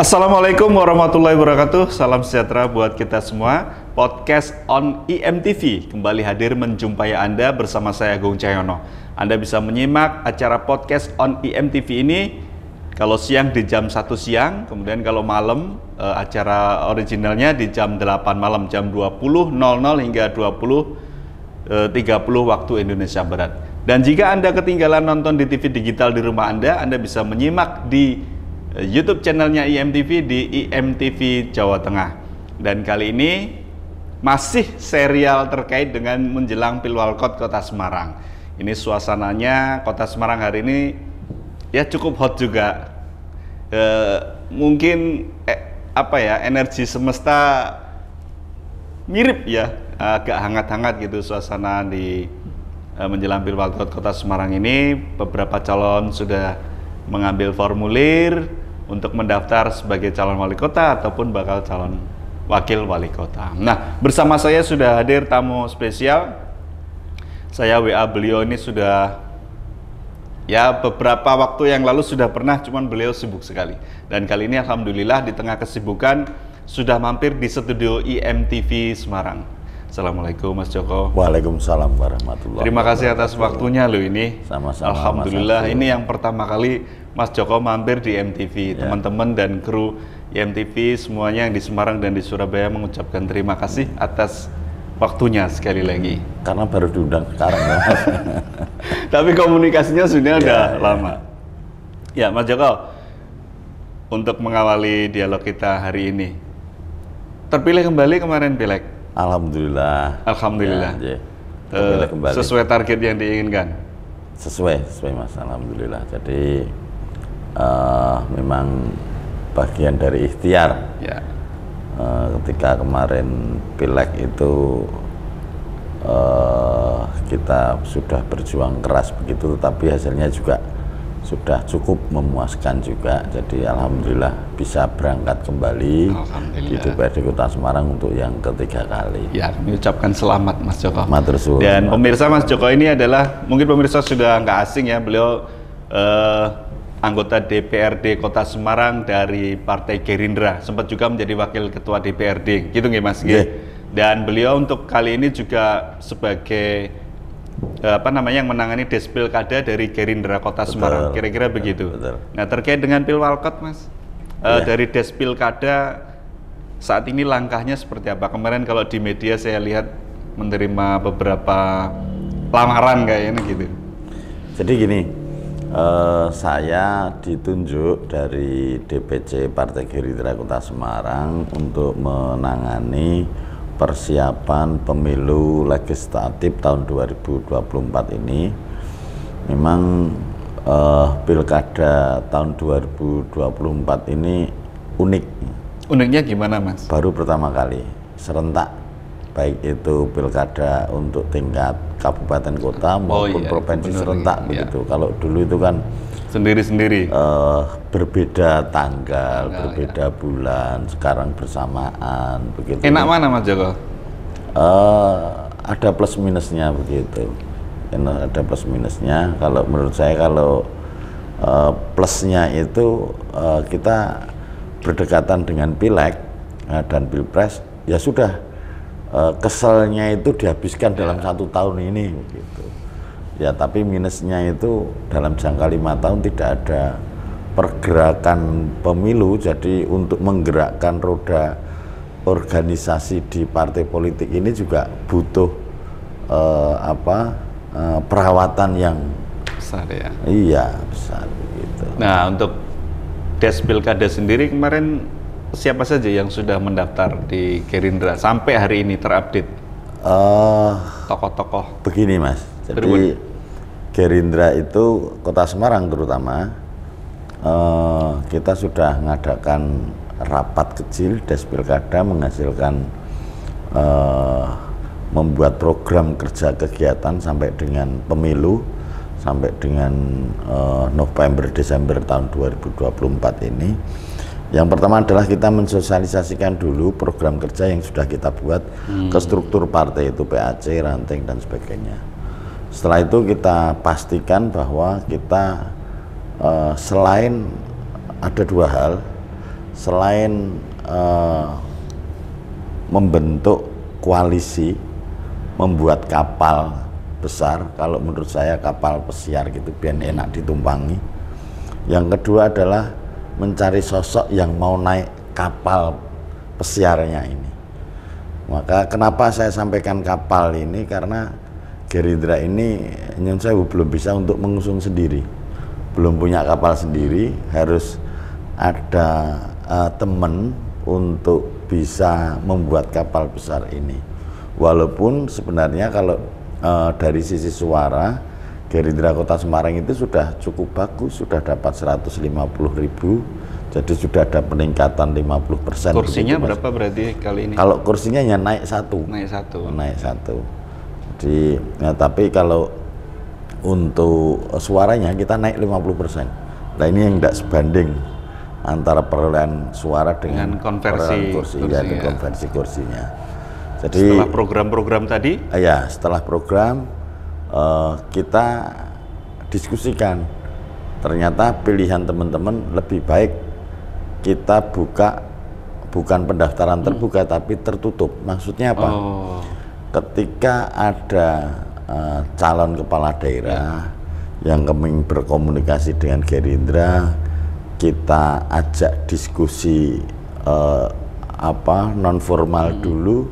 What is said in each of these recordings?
Assalamualaikum warahmatullahi wabarakatuh. Salam sejahtera buat kita semua. Podcast on IMTV kembali hadir menjumpai Anda bersama saya Agung Cahyono. Anda bisa menyimak acara podcast on IMTV ini kalau siang di jam 1 siang, kemudian kalau malam acara originalnya di jam 8 malam, jam 20.00 hingga 20.30 waktu Indonesia Barat. Dan jika Anda ketinggalan nonton di TV digital di rumah Anda bisa menyimak di YouTube channelnya IMTV di IMTV Jawa Tengah. Dan kali ini masih serial terkait dengan menjelang Pilwalkot Kota Semarang. Ini suasananya Kota Semarang hari ini ya cukup hot juga. Mungkin energi semesta mirip ya, agak hangat-hangat gitu suasana di menjelang Pilwalkot Kota Semarang ini. Beberapa calon sudah mengambil formulir untuk mendaftar sebagai calon wali kota ataupun bakal calon wakil wali kota. Nah, bersama saya sudah hadir tamu spesial. Saya WA beliau ini sudah ya beberapa waktu yang lalu sudah pernah, cuman beliau sibuk sekali. Dan kali ini alhamdulillah di tengah kesibukan sudah mampir di studio IMTV Semarang. Assalamualaikum Mas Joko. Waalaikumsalam warahmatullahi wabarakatuh. Terima kasih atas waktunya loh ini. Sama-sama. Alhamdulillah ini yang pertama kali Mas Joko mampir di MTV. Ya. Teman-teman dan kru MTV semuanya yang di Semarang dan di Surabaya mengucapkan terima kasih atas waktunya sekali lagi. Karena baru diundang sekarang ya. Tapi komunikasinya sudah lama. Ya Mas Joko, untuk mengawali dialog kita hari ini, terpilih kembali kemarin pileg. Alhamdulillah. Alhamdulillah. Ya, sesuai target yang diinginkan. Sesuai Mas. Alhamdulillah. Jadi memang bagian dari ikhtiar. Ya. Ketika kemarin pileg itu kita sudah berjuang keras begitu, tapi hasilnya juga sudah cukup memuaskan juga. Jadi alhamdulillah bisa berangkat kembali di DPRD Kota Semarang untuk yang ketiga kali. Ya, kami ucapkan selamat Mas Joko. Matur suwun. Dan pemirsa, Mas Joko ini adalah, mungkin pemirsa sudah nggak asing ya, beliau anggota DPRD Kota Semarang dari Partai Gerindra, sempat juga menjadi wakil ketua DPRD, gitu nggih Mas? Yeah. Dan beliau untuk kali ini juga sebagai yang menangani Despilkada dari Gerindra Kota Semarang, kira-kira begitu. Betul. Nah, terkait dengan Pilwalkot Mas, dari Despilkada saat ini langkahnya seperti apa? Kemarin kalau di media saya lihat menerima beberapa lamaran kayaknya gitu. Jadi gini, saya ditunjuk dari DPC Partai Gerindra Kota Semarang untuk menangani persiapan pemilu legislatif tahun 2024 ini. Memang pilkada tahun 2024 ini unik. Uniknya gimana Mas? Baru pertama kali serentak, baik itu pilkada untuk tingkat kabupaten kota maupun provinsi serentak begitu. Kalau dulu itu kan sendiri-sendiri, berbeda tanggal, berbeda bulan, sekarang bersamaan begitu. Enak mana Mas Joko? Ada plus minusnya begitu. Ada plus minusnya. Kalau menurut saya, kalau plusnya itu kita berdekatan dengan pileg dan pilpres, ya sudah, keselnya itu dihabiskan dalam 1 tahun ini begitu. Ya, tapi minusnya itu dalam jangka 5 tahun tidak ada pergerakan pemilu. Jadi untuk menggerakkan roda organisasi di partai politik ini juga butuh perawatan yang besar ya. Iya, besar gitu. Nah, untuk Despilkada sendiri kemarin siapa saja yang sudah mendaftar di Gerindra sampai hari ini terupdate? Tokoh-tokoh. Begini Mas, jadi Gerindra itu Kota Semarang terutama, kita sudah mengadakan rapat kecil Despilkada, menghasilkan membuat program kerja kegiatan sampai dengan pemilu, sampai dengan November-Desember tahun 2024 ini. Yang pertama adalah kita mensosialisasikan dulu program kerja yang sudah kita buat ke struktur partai, itu PAC, ranting dan sebagainya. Setelah itu kita pastikan bahwa kita selain ada dua hal, selain membentuk koalisi, membuat kapal besar, kalau menurut saya kapal pesiar gitu biar enak ditumpangi. Yang kedua adalah mencari sosok yang mau naik kapal pesiarnya ini. Maka kenapa saya sampaikan kapal ini, karena Gerindra ini nyun sewu belum bisa untuk mengusung sendiri, belum punya kapal sendiri, harus ada teman untuk bisa membuat kapal besar ini. Walaupun sebenarnya kalau dari sisi suara, Gerindra Kota Semarang itu sudah cukup bagus, sudah dapat 150.000, jadi sudah ada peningkatan 50%. Kursinya begitu, berapa berarti kali ini? Kalau kursinya ya naik satu. Naik satu. Jadi, ya, tapi kalau untuk suaranya kita naik 50%. Nah ini yang tidak sebanding antara perolehan suara dengan konversi kursinya. Konversi kursinya. Jadi setelah program-program tadi? Ya, setelah program kita diskusikan. Ternyata pilihan teman-teman lebih baik kita bukan pendaftaran terbuka tapi tertutup. Maksudnya apa? Ketika ada calon kepala daerah yang kami berkomunikasi dengan Gerindra, kita ajak diskusi non formal dulu,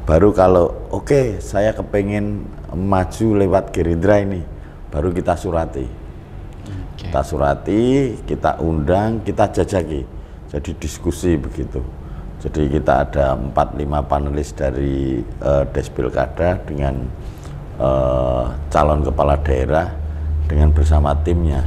baru kalau oke, saya kepengen maju lewat Gerindra ini, baru kita surati. Kita surati, kita undang, kita jajaki, jadi diskusi begitu. Jadi kita ada 4-5 panelis dari Despilkada dengan calon kepala daerah dengan bersama timnya.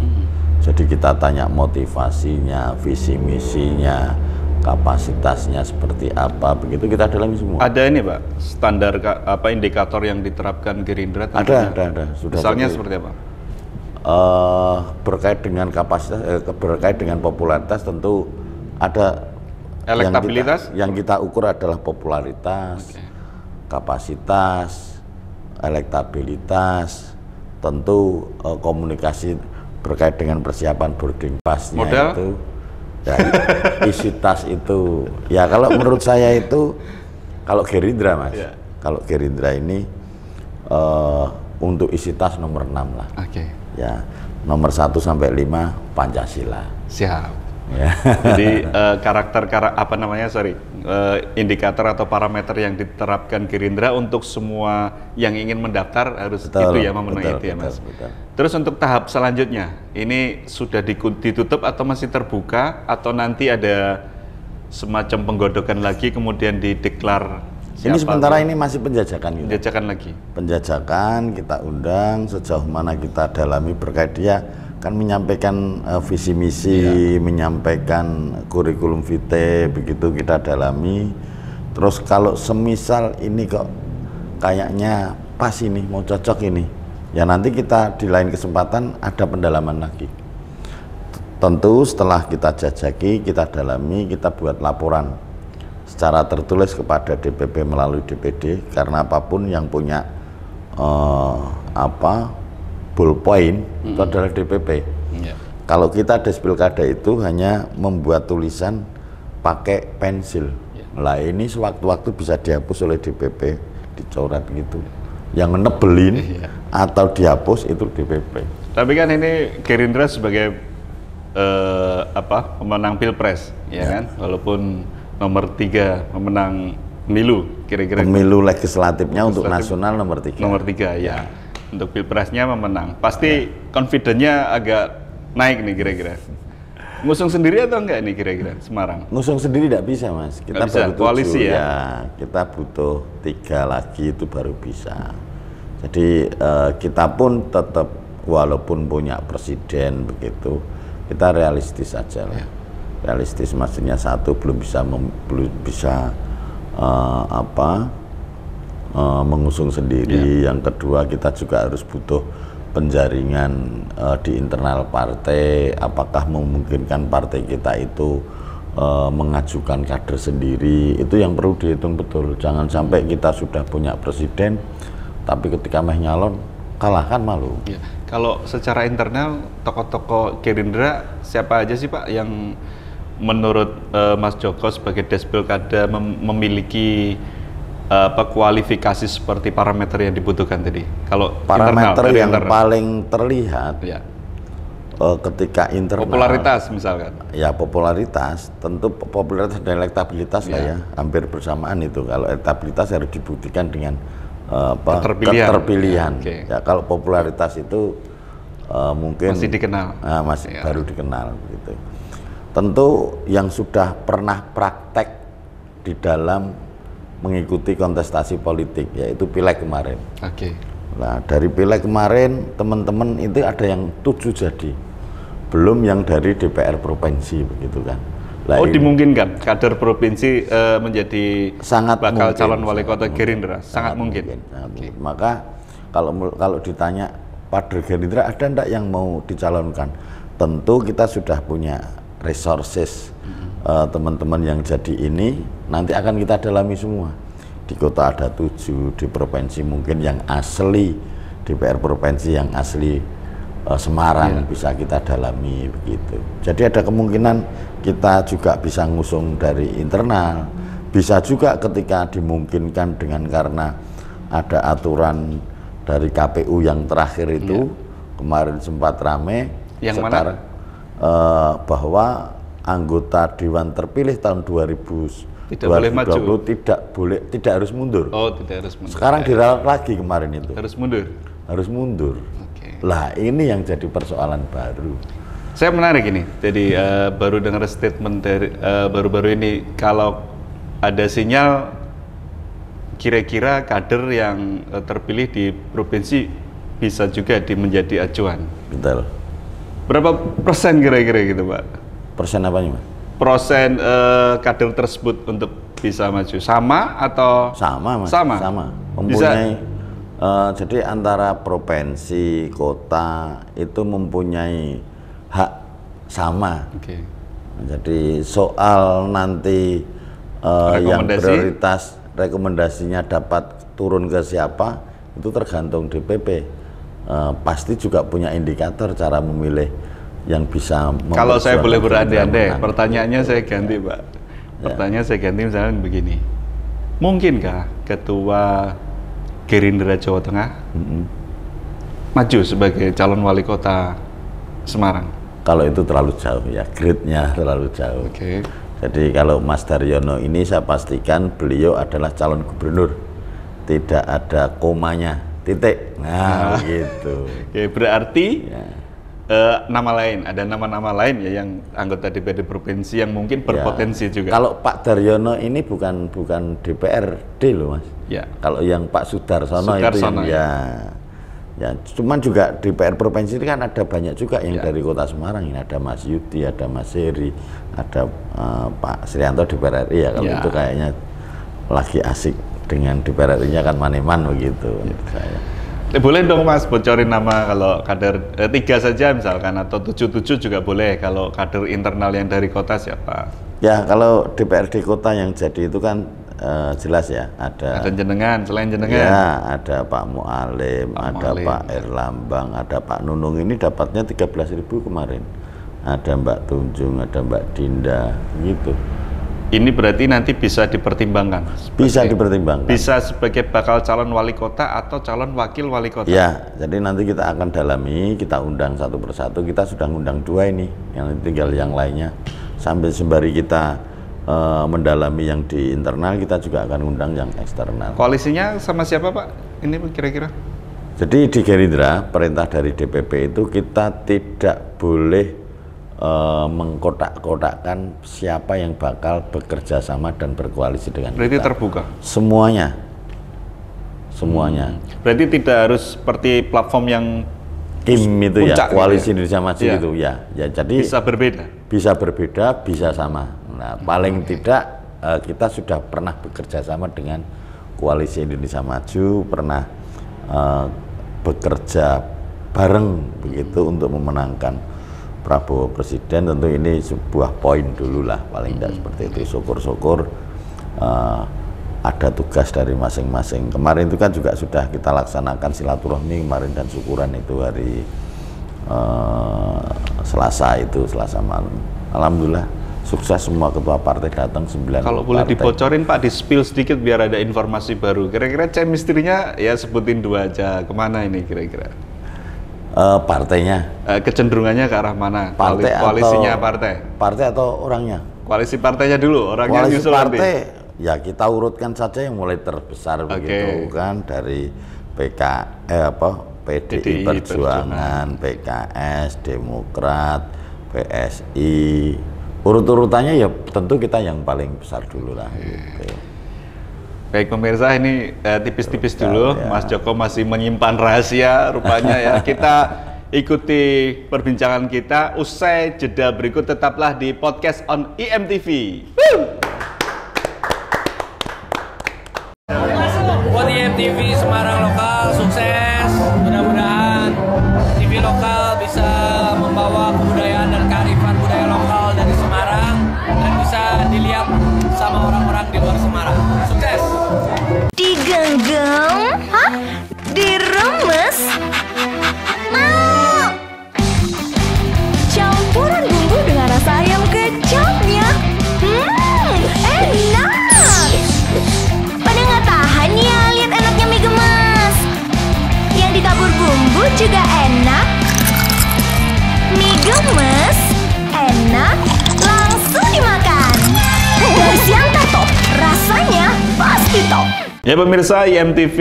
Jadi kita tanya motivasinya, visi misinya, kapasitasnya seperti apa, begitu kita dalami semua. Ada ini Pak, standar indikator yang diterapkan Gerindra? Ada. Sudah. Misalnya seperti apa? Berkait dengan kapasitas, berkait dengan popularitas tentu ada. Elektabilitas? Yang kita ukur adalah popularitas, kapasitas, elektabilitas, tentu komunikasi berkait dengan persiapan boarding pass-nya itu, ya, isi tas itu. Ya kalau menurut saya itu, kalau Gerindra Mas, kalau Gerindra ini untuk isi tas nomor 6 lah. Ya, nomor 1 sampai 5 Pancasila. Siap. Ya. Jadi indikator atau parameter yang diterapkan Gerindra untuk semua yang ingin mendaftar harus itu ya, memenuhi itu ya Mas. Betul. Terus untuk tahap selanjutnya, ini sudah ditutup atau masih terbuka, atau nanti ada semacam penggodokan lagi kemudian dideklar? Ini sementara ini masih penjajakan. Penjajakan lagi. Penjajakan, kita undang sejauh mana kita dalami berkait dia. Kan menyampaikan visi misi, menyampaikan kurikulum vitae, begitu kita dalami. Terus kalau semisal ini kok kayaknya pas ini, mau cocok ini, ya nanti kita di lain kesempatan ada pendalaman lagi. Tentu setelah kita jajaki, kita dalami, kita buat laporan secara tertulis kepada DPP melalui DPD, karena apapun yang punya ballpoint itu adalah DPP. Kalau kita Despilkada itu hanya membuat tulisan pakai pensil. Lah ini sewaktu-waktu bisa dihapus oleh DPP, dicoret gitu. Yang nebelin atau dihapus itu DPP. Tapi kan ini Gerindra sebagai pemenang Pilpres, ya kan? Walaupun nomor 3 memenang pemilu, kira-kira. Pemilu legislatifnya untuk nasional nomor 3. Nomor 3 ya. Untuk Pilpresnya memenang, pasti confidence-nya agak naik nih kira-kira. Ngusung sendiri atau enggak nih kira-kira Semarang? Ngusung sendiri tidak bisa Mas, kita baru koalisi ya, kita butuh 3 lagi itu baru bisa. Jadi kita pun tetap walaupun punya presiden begitu, kita realistis aja lah. Realistis maksudnya satu belum bisa mengusung sendiri. Yang kedua kita juga harus butuh penjaringan di internal partai, apakah memungkinkan partai kita itu mengajukan kader sendiri, itu yang perlu dihitung betul. Jangan sampai kita sudah punya presiden tapi ketika meh nyalon kalah, kan malu. Kalau secara internal tokoh-tokoh Gerindra siapa aja sih Pak yang menurut Mas Joko sebagai Des Pilkada memiliki kualifikasi seperti parameter yang dibutuhkan tadi? Kalau parameter internal, yang internal. paling terlihat Ya. ketika internal, Popularitas misalkan. ya popularitas, tentu popularitas dan elektabilitas lah ya, hampir bersamaan itu. Kalau elektabilitas harus dibuktikan dengan keterpilihan. Ya, ya kalau popularitas itu mungkin masih dikenal, masih baru dikenal gitu. Tentu yang sudah pernah praktek di dalam mengikuti kontestasi politik, yaitu pileg kemarin. Oke. Nah, dari pileg kemarin teman-teman itu ada yang 7 jadi, belum yang dari DPR provinsi begitu kan. Lah, dimungkinkan kader provinsi menjadi sangat bakal mungkin, calon wali kota Gerindra, sangat mungkin. Mungkin. Maka kalau ditanya kader Gerindra ada enggak yang mau dicalonkan, tentu kita sudah punya resources teman-teman yang jadi ini nanti akan kita dalami semua. Di kota ada 7, di provinsi mungkin yang asli DPR provinsi yang asli Semarang bisa kita dalami begitu. Jadi ada kemungkinan kita juga bisa ngusung dari internal, bisa juga ketika dimungkinkan dengan karena ada aturan dari KPU yang terakhir itu kemarin sempat rame yang sekarang bahwa anggota dewan terpilih tahun 2020 tidak harus mundur. Oh, tidak harus mundur. Sekarang diralat lagi kemarin itu. Harus mundur. Harus mundur. Okay. Lah ini yang jadi persoalan baru. Saya menarik ini. Jadi baru dengar statement dari baru-baru ini kalau ada sinyal kira-kira kader yang terpilih di provinsi bisa juga menjadi acuan. Betul. Berapa persen kira-kira gitu, Pak? Persen apanya, Mas? Persen kader tersebut untuk bisa maju sama atau sama, Mas? Sama. Mempunyai jadi antara provinsi, kota itu mempunyai hak sama. Oke. Jadi soal nanti yang prioritas rekomendasinya dapat turun ke siapa itu tergantung DPP. Pasti juga punya indikator cara memilih yang bisa. Kalau saya boleh berandai-andai, pertanyaannya saya ganti, Pak. Pertanyaan saya ganti misalnya begini. Mungkinkah Ketua Gerindra Jawa Tengah maju sebagai calon wali kota Semarang? Kalau itu terlalu jauh ya, grade-nya terlalu jauh. Oke. Jadi kalau Mas Daryono ini saya pastikan beliau adalah calon gubernur, tidak ada komanya, titik. Nah, begitu. Oke, berarti nama lain, ada nama-nama lain ya yang anggota DPRD provinsi yang mungkin berpotensi juga. Kalau Pak Daryono ini bukan DPRD loh, Mas. Ya. Kalau yang Pak Sudarsono itu yang ya, cuman juga DPR provinsi ini kan ada banyak juga yang dari kota Semarang ini, ada Mas Yudi, ada Mas Heri, ada Pak Srianto DPR RI ya. Kalau itu kayaknya lagi asik dengan DPR RI-nya kan Maneman begitu. Saya. Boleh dong Mas bocorin nama kalau kader 3 saja misalkan atau 7 juga boleh kalau kader internal yang dari kota siapa? Ya kalau DPRD kota yang jadi itu kan jelas ya ada jenengan, selain jenengan ya ada Pak Mualim, Pak Erlambang, ada Pak Nunung ini dapatnya 13.000 kemarin, ada Mbak Tunjung, ada Mbak Dinda gitu. Ini berarti nanti bisa dipertimbangkan? Bisa dipertimbangkan. Bisa sebagai bakal calon wali kota atau calon wakil wali kota? Ya, jadi nanti kita akan dalami, kita undang satu persatu, kita sudah undang 2 ini, yang tinggal yang lainnya. Sambil sembari kita mendalami yang di internal, kita juga akan undang yang eksternal. Koalisinya sama siapa Pak? Ini kira-kira? Jadi di Gerindra, perintah dari DPP itu kita tidak boleh mengkotak-kotakkan siapa yang bakal bekerja sama dan berkoalisi dengan berarti kita. Terbuka? Semuanya. Berarti tidak harus seperti platform yang tim itu ya, koalisi gitu Indonesia Maju itu ya. Jadi bisa berbeda, bisa sama. Nah, paling tidak kita sudah pernah bekerja sama dengan koalisi Indonesia Maju, pernah bekerja bareng begitu untuk memenangkan Prabowo Presiden. Tentu ini sebuah poin dulu lah, paling tidak seperti itu. Syukur-syukur ada tugas dari masing-masing. Kemarin itu kan juga sudah kita laksanakan silaturahmi kemarin dan syukuran itu hari Selasa malam. Alhamdulillah sukses semua ketua partai datang 9 Kalau boleh dibocorin Pak, di-spill sedikit biar ada informasi baru. Kira-kira chemistry-nya ya sebutin 2 aja. Kemana ini kira-kira? Partainya. Kecenderungannya ke arah mana? Koalisinya partai? Partai atau orangnya? Koalisi partainya dulu, orangnya Koalisi nyusul partai, nanti. ya kita urutkan saja yang mulai terbesar begitu kan, dari PDI Perjuangan, PKS, Demokrat, PSI. Urut-urutannya ya tentu kita yang paling besar dulu lah. Gitu. Baik pemirsa, ini tipis-tipis dulu. Ya. Mas Joko masih menyimpan rahasia rupanya ya. Kita ikuti perbincangan kita usai jeda berikut. Tetaplah di podcast on IMTV. Buat IMTV Semarang lokal sukses. Mudah-mudahan TV lokal bisa membawa kebudayaan dan kearifan budaya lokal dari Semarang dan bisa dilihat sama orang-orang di luar Semarang. Sukses. Digenggam, hah? Diremes, mau. Campuran bumbu dengan rasa ayam kecapnya, enak. Pada nggak tahan ya lihat enaknya mie gemes. Yang ditabur bumbu juga enak. Mie gemes, enak, langsung dimakan. Dari Siantar top, rasanya pasti top. Ya pemirsa IMTV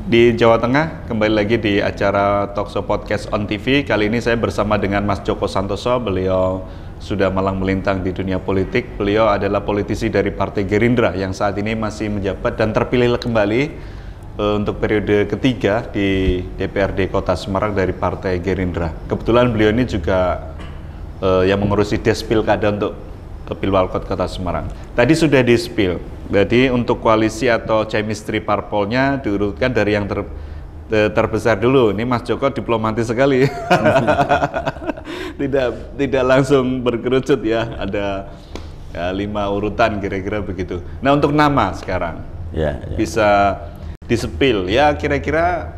di Jawa Tengah, kembali lagi di acara Talkshow Podcast on TV. Kali ini saya bersama dengan Mas Joko Santoso. Beliau sudah malang melintang di dunia politik. Beliau adalah politisi dari Partai Gerindra yang saat ini masih menjabat dan terpilih kembali untuk periode ketiga di DPRD Kota Semarang dari Partai Gerindra. Kebetulan beliau ini juga yang mengurusi Des Pilkada untuk Pilwalkot Kota Semarang. Tadi sudah di-spill. Jadi untuk koalisi atau chemistry parpolnya diurutkan dari yang terbesar dulu. Ini Mas Joko diplomatis sekali. tidak langsung berkerucut ya. Ada 5 urutan kira-kira begitu. Nah untuk nama sekarang bisa di-spill ya, kira-kira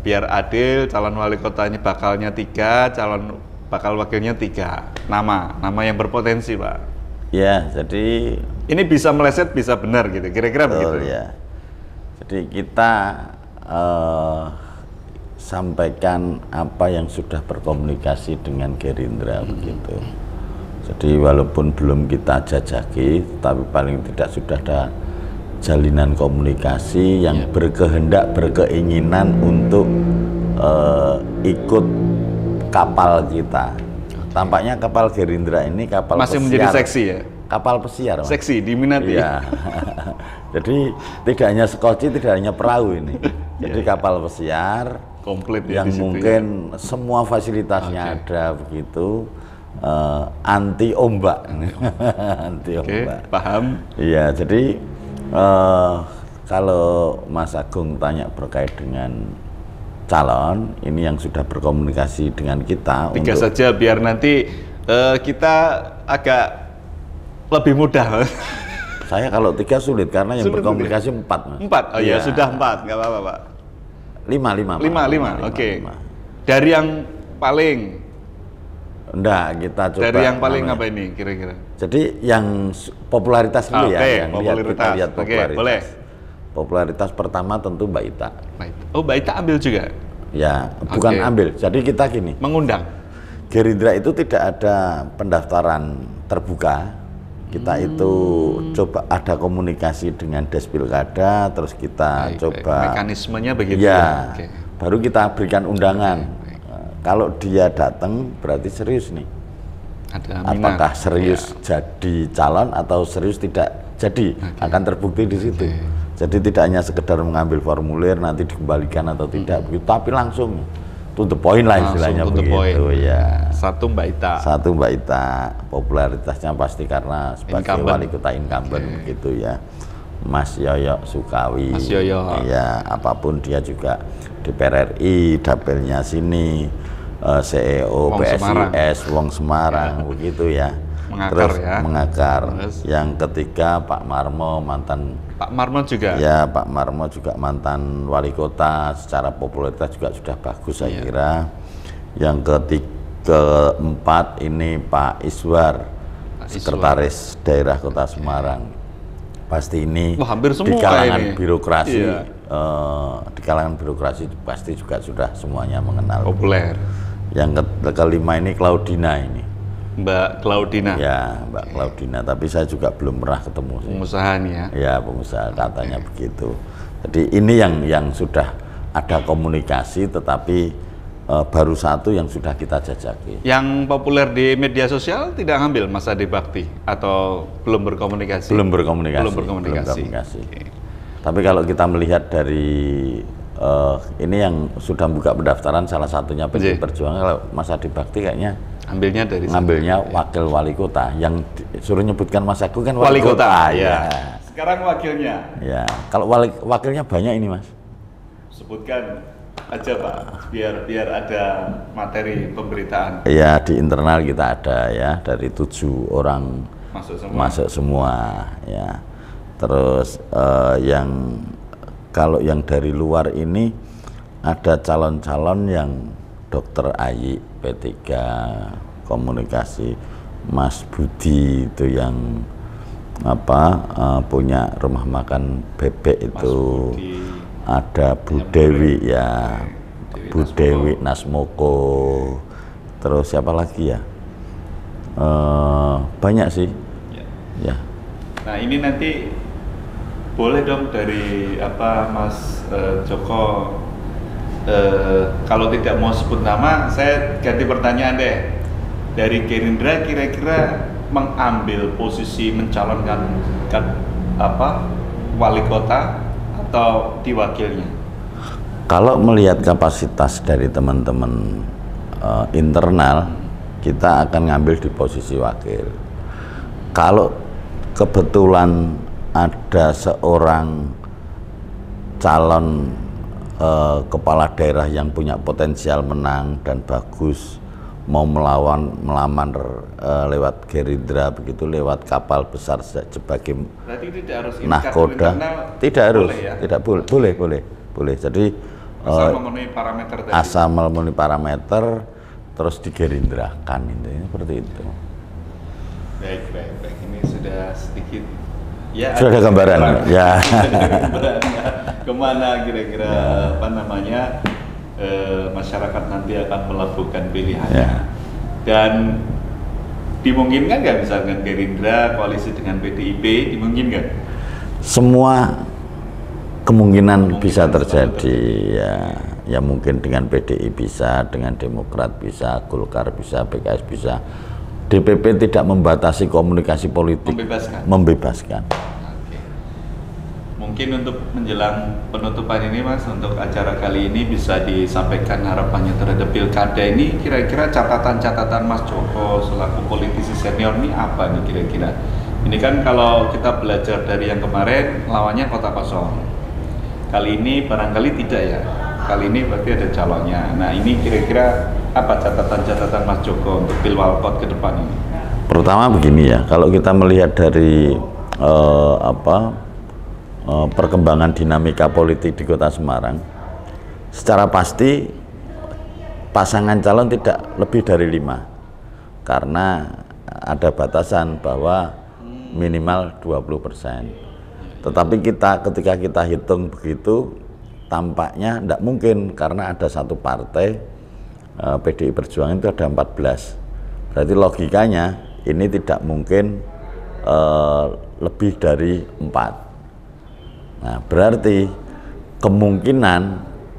biar adil, calon wali kotanya bakalnya 3, calon bakal wakilnya 3 nama yang berpotensi Pak. Ya, jadi ini bisa meleset, bisa benar gitu, kira-kira begitu. Ya. Jadi kita sampaikan apa yang sudah berkomunikasi dengan Gerindra begitu. Jadi walaupun belum kita jajaki, tapi paling tidak sudah ada jalinan komunikasi yang berkehendak, berkeinginan untuk ikut kapal kita. Tampaknya kapal Gerindra ini kapal masih pesiar. Menjadi seksi ya? Kapal pesiar. Mas. Seksi, diminati. Iya. Jadi tidak hanya sekoci, tidak hanya perahu ini. Jadi kapal pesiar komplit ya, yang mungkin semua fasilitasnya ada begitu, anti ombak. Anti ombak. Paham? Iya, jadi kalau Mas Agung tanya berkait dengan calon, ini yang sudah berkomunikasi dengan kita. 3 saja biar nanti kita agak lebih mudah. Saya kalau 3 sulit karena yang berkomunikasi 4. 4? Oh iya, sudah 4, nggak apa-apa Pak. 5. Oke. Dari yang paling? Enggak, kita coba. Dari yang paling apa ini kira-kira? Jadi yang popularitas dulu ya. Yang popularitas. Kita lihat popularitas. Boleh. Popularitas pertama tentu Mbak Ita. Oh, Mbak Ita ambil juga? Ya, bukan ambil. Jadi kita gini. Mengundang? Gerindra itu tidak ada pendaftaran terbuka. Kita itu coba ada komunikasi dengan Des Pilkada, terus kita coba. Mekanismenya begitu ya? Baru kita berikan undangan. Kalau dia datang berarti serius nih. Apakah serius jadi calon atau serius tidak jadi, akan terbukti di situ. Jadi tidak hanya sekedar mengambil formulir nanti dikembalikan atau tidak begitu, tapi langsung to the point lah istilahnya begitu ya. Satu Mbak Ita, popularitasnya pasti karena sebagai wali kota incumbent begitu ya. Mas Yoyo Sukawi, ya apapun dia juga DPR RI, dapilnya sini, CEO PSIS, Wong Semarang begitu ya. Mengakar. Yang ketiga Pak Marmo, mantan. Pak Marmo juga? Ya, Pak Marmo juga mantan wali kota, secara popularitas juga sudah bagus saya kira. Yang keempat ini Pak Iswar, Sekretaris Daerah Kota Semarang. Pasti ini hampir semua di kalangan ini. birokrasi, Iya. di kalangan birokrasi pasti juga sudah semuanya mengenal. Populer. Yang kelima ini Claudina ini. Mbak Claudina. Ya, Mbak Claudina. Tapi saya juga belum pernah ketemu sih. Pengusaha nih ya. Ya, pengusaha katanya begitu. Jadi ini yang sudah ada komunikasi, tetapi baru satu yang sudah kita jajaki. Yang populer di media sosial tidak ngambil Mas Ade Bakti atau belum berkomunikasi? Belum berkomunikasi. Belum berkomunikasi. Oke. Tapi kalau kita melihat dari ini yang sudah buka pendaftaran salah satunya PDI Perjuangan, kalau Mas Ade Bakti kayaknya ngambilnya wakil wali kota. Yang suruh nyebutkan Mas Agung kan wali kota. Ya. Sekarang wakilnya. Ya, kalau wakilnya banyak ini Mas. Sebutkan aja Pak, biar ada materi pemberitaan. Ya, di internal kita ada ya, dari 7 orang masuk semua ya. Terus kalau yang dari luar ini ada calon-calon yang Dr. Ayi P3 komunikasi, Mas Budi itu yang punya rumah makan bebek itu, ada Bu Dewi ya, Bu Dewi Nasmoko, terus siapa lagi ya, banyak sih ya. Nah ini nanti boleh dong dari Mas Joko, kalau tidak mau sebut nama saya ganti pertanyaan deh. Dari Gerindra kira-kira mengambil posisi mencalonkan wali kota atau diwakilnya? Kalau melihat kapasitas dari teman-teman internal, kita akan ngambil di posisi wakil. Kalau kebetulan ada seorang calon kepala daerah yang punya potensial menang dan bagus, mau melamar lewat Gerindra begitu, lewat kapal besar sebagai nahkoda, tidak harus, ya? tidak boleh. Jadi asal memenuhi parameter tadi. Asal memenuhi parameter, terus digerindrakan seperti itu. Baik. Ini sudah sedikit. Ya, sudah ada gambaran ya. Kemana kira-kira masyarakat nanti akan melakukan pilihannya ya. Dan dimungkinkan nggak misalkan Gerindra koalisi dengan PDIP, dimungkinkan? Semua kemungkinan bisa terjadi ya mungkin dengan PDI bisa, dengan Demokrat bisa, Golkar bisa, PKS bisa. DPP tidak membatasi komunikasi politik, membebaskan. Oke. Mungkin untuk menjelang penutupan ini Mas, untuk acara kali ini bisa disampaikan harapannya terhadap Pilkada ini, kira-kira catatan-catatan Mas Joko selaku politisi senior ini apa nih kira-kira? Ini kan kalau kita belajar dari yang kemarin, lawannya kota kosong. Kali ini barangkali tidak ya, kali ini berarti ada calonnya. Nah ini kira-kira apa catatan-catatan Mas Joko untuk Pilwalkot ke depan ini? Pertama begini ya, kalau kita melihat dari perkembangan dinamika politik di Kota Semarang, secara pasti pasangan calon tidak lebih dari 5, karena ada batasan bahwa minimal 20%. Tetapi ketika kita hitung begitu, tampaknya tidak mungkin, karena ada satu partai PDI Perjuangan itu ada 14. Berarti logikanya ini tidak mungkin lebih dari 4. Nah, berarti kemungkinan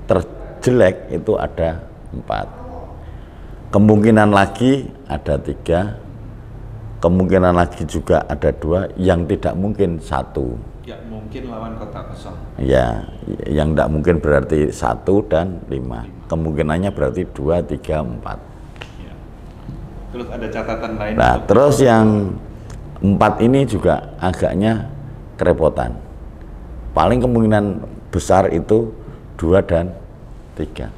terjelek itu ada 4. Kemungkinan lagi ada 3. Kemungkinan lagi juga ada 2. Yang tidak mungkin 1. Ya mungkin lawan kota kosong. Ya, yang tidak mungkin berarti 1 dan 5. Kemungkinannya berarti 2, 3, 4. Ya. Terus ada catatan lain? Nah, terus yang 4 ini juga agaknya kerepotan. Paling kemungkinan besar itu 2 dan 3.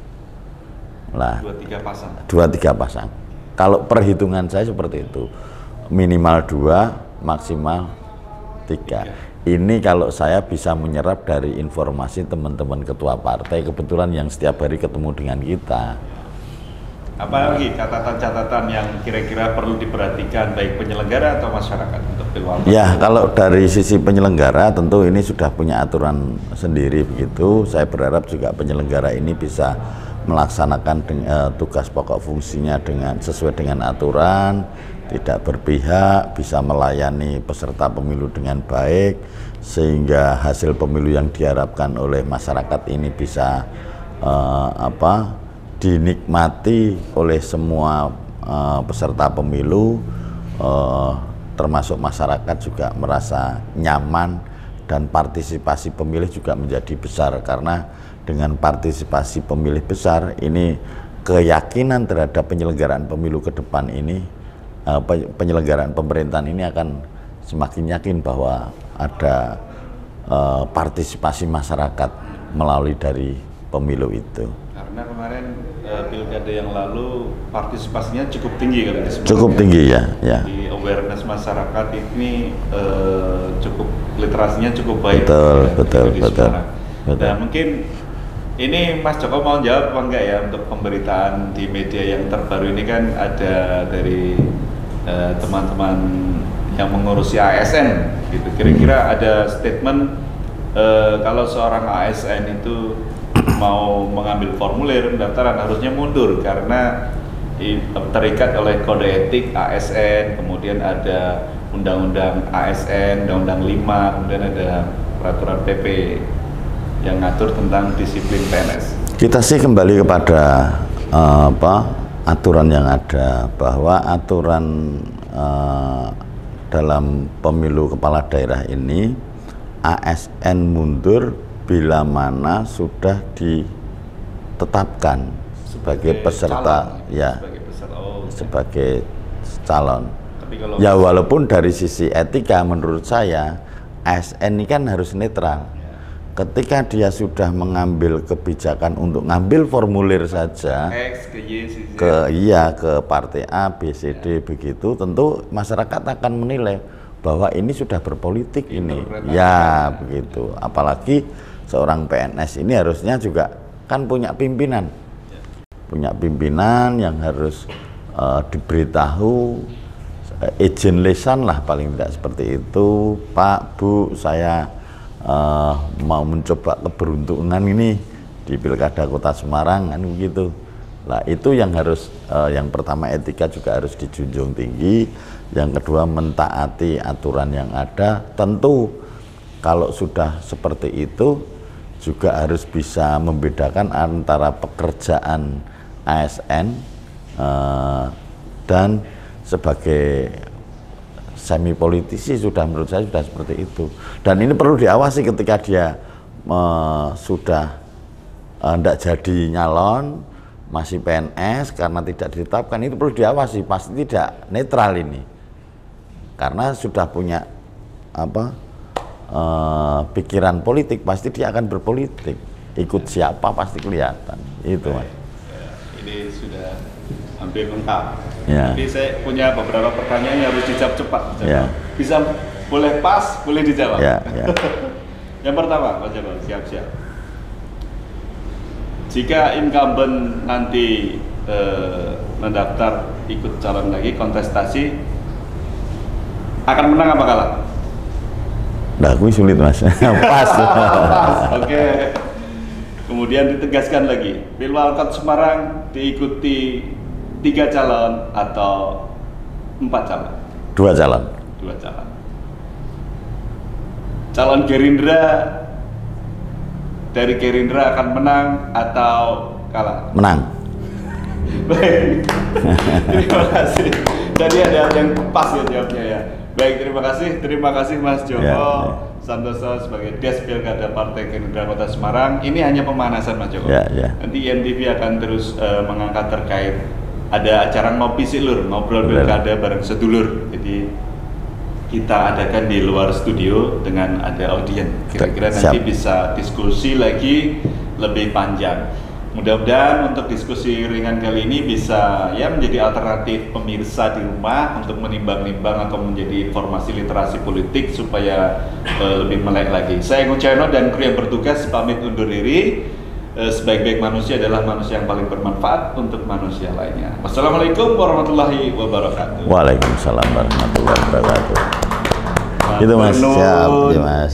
Lah, 2-3 pasang. 2-3 pasang. Kalau perhitungan saya seperti itu. Minimal 2, maksimal 3. Ini kalau saya bisa menyerap dari informasi teman-teman ketua partai, kebetulan yang setiap hari ketemu dengan kita. Apalagi catatan-catatan yang kira-kira perlu diperhatikan baik penyelenggara atau masyarakat untuk Pilwalkot? Ya, kalau dari sisi penyelenggara tentu ini sudah punya aturan sendiri begitu. Saya berharap juga penyelenggara ini bisa melaksanakan tugas pokok fungsinya sesuai dengan aturan, tidak berpihak, bisa melayani peserta pemilu dengan baik, sehingga hasil pemilu yang diharapkan oleh masyarakat ini bisa dinikmati oleh semua peserta pemilu, termasuk masyarakat juga merasa nyaman, dan partisipasi pemilih juga menjadi besar. Karena dengan partisipasi pemilih besar ini, keyakinan terhadap penyelenggaraan pemilu ke depan ini, penyelenggaraan pemerintahan ini akan semakin yakin bahwa ada partisipasi masyarakat melalui dari pemilu itu. Karena kemarin pilkada yang lalu partisipasinya cukup tinggi kalau disebut. Cukup tinggi ya. Di awareness masyarakat ini cukup, literasinya cukup baik. Betul. Nah, mungkin ini Mas Joko mau jawab apa enggak ya untuk pemberitaan di media yang terbaru ini? Kan ada dari teman-teman yang mengurusi ASN gitu. Kira-kira ada statement kalau seorang ASN itu mau mengambil formulir pendaftaran harusnya mundur karena terikat oleh kode etik ASN, kemudian ada undang-undang ASN, undang-undang 5, kemudian ada peraturan PP yang ngatur tentang disiplin PNS. Kita sih kembali kepada aturan yang ada, bahwa aturan dalam pemilu kepala daerah ini ASN mundur bila mana sudah ditetapkan sebagai peserta, sebagai calon. Tapi kalau ya walaupun dari sisi etika menurut saya ASN ini kan harus netral. Ketika dia sudah mengambil kebijakan untuk ngambil formulir saja X ke Y, ke partai A, B, C, D begitu, tentu masyarakat akan menilai bahwa ini sudah berpolitik ini. Ya begitu. Apalagi seorang PNS ini harusnya juga kan punya pimpinan, yang harus diberitahu, izin lisan lah paling tidak seperti itu. Pak, Bu, saya mau mencoba keberuntungan ini di Pilkada Kota Semarang, kan begitu. Nah itu yang harus, yang pertama etika juga harus dijunjung tinggi, yang kedua mentaati aturan yang ada. Tentu kalau sudah seperti itu juga harus bisa membedakan antara pekerjaan ASN dan sebagai semi politisi. Sudah menurut saya sudah seperti itu, dan ini perlu diawasi ketika dia sudah tidak jadi nyalon, masih PNS karena tidak ditetapkan, itu perlu diawasi, pasti tidak netral ini karena sudah punya pikiran politik, pasti dia akan berpolitik, ikut siapa pasti kelihatan itu. Mas. Ini sudah hampir lengkap. Jadi saya punya beberapa pertanyaan yang harus dijawab cepat. Bisa, boleh pas, boleh dijawab. Yang pertama, Pak Joko, siap-siap. Jika incumbent nanti mendaftar ikut calon lagi kontestasi, akan menang apa kalah? Nah, aku sulit Mas. Pas. Oke. Kemudian ditegaskan lagi, Pilwalkot Semarang diikuti 3 calon atau 4 calon? 2 calon. 2 calon. Calon Gerindra dari Gerindra akan menang atau kalah? Menang. Baik. Terima kasih. Tadi ada yang pas ya jawabnya ya. Baik, terima kasih Mas Joko Santoso sebagai Des Pilkada Partai Gerindra Kota Semarang. Ini hanya pemanasan Mas Joko. Nanti IMTV akan terus mengangkat terkait ada acara ngopi silur, ngobrol pilkada bareng sedulur. Jadi kita adakan di luar studio dengan ada audien. Kira-kira nanti bisa diskusi lagi lebih panjang. Mudah-mudahan untuk diskusi ringan kali ini bisa ya menjadi alternatif pemirsa di rumah untuk menimbang-nimbang atau menjadi informasi literasi politik supaya lebih melek lagi. Saya Gung Cahyono dan kru yang bertugas pamit undur diri. sebaik-baik manusia adalah manusia yang paling bermanfaat untuk manusia lainnya. Wassalamualaikum warahmatullahi wabarakatuh. Waalaikumsalam warahmatullahi wabarakatuh. Itu Mas, siap, ya Mas.